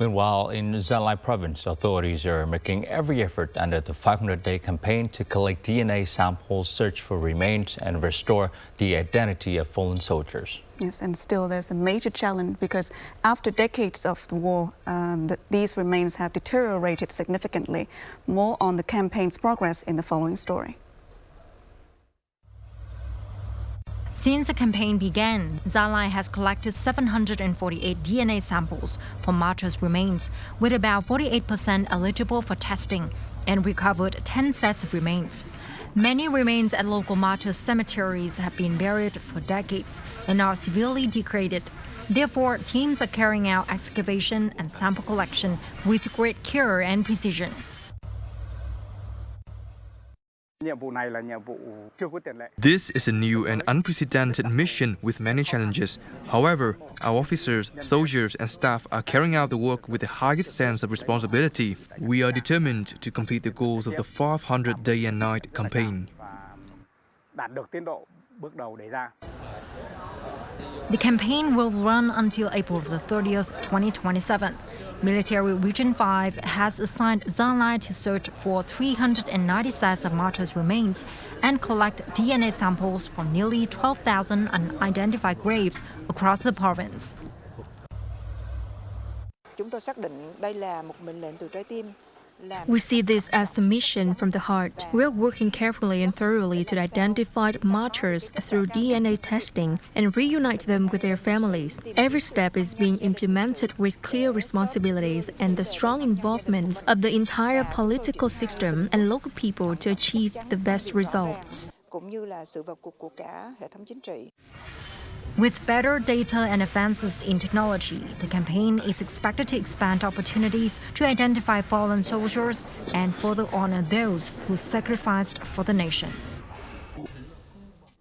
Meanwhile, in Gia Lai Province, authorities are making every effort under the 500-day campaign to collect DNA samples, search for remains, and restore the identity of fallen soldiers. Yes, and still there's a major challenge because after decades of the war, these remains have deteriorated significantly. More on the campaign's progress in the following story. Since the campaign began, Gia Lai has collected 748 DNA samples from martyrs' remains, with about 48% eligible for testing, and recovered 10 sets of remains. Many remains at local martyrs' cemeteries have been buried for decades and are severely degraded. Therefore, teams are carrying out excavation and sample collection with great care and precision. This is a new and unprecedented mission with many challenges. However, our officers, soldiers, and staff are carrying out the work with the highest sense of responsibility. We are determined to complete the goals of the 500 Day and Night campaign. The campaign will run until April 30th, 2027. Military Region 5 has assigned Gia Lai to search for 390 sets of martyrs' remains and collect DNA samples from nearly 12,000 unidentified graves across the province. We see this as a mission from the heart. We are working carefully and thoroughly to identify martyrs through DNA testing and reunite them with their families. Every step is being implemented with clear responsibilities and the strong involvement of the entire political system and local people to achieve the best results. With better data and advances in technology, the campaign is expected to expand opportunities to identify fallen soldiers and further honor those who sacrificed for the nation.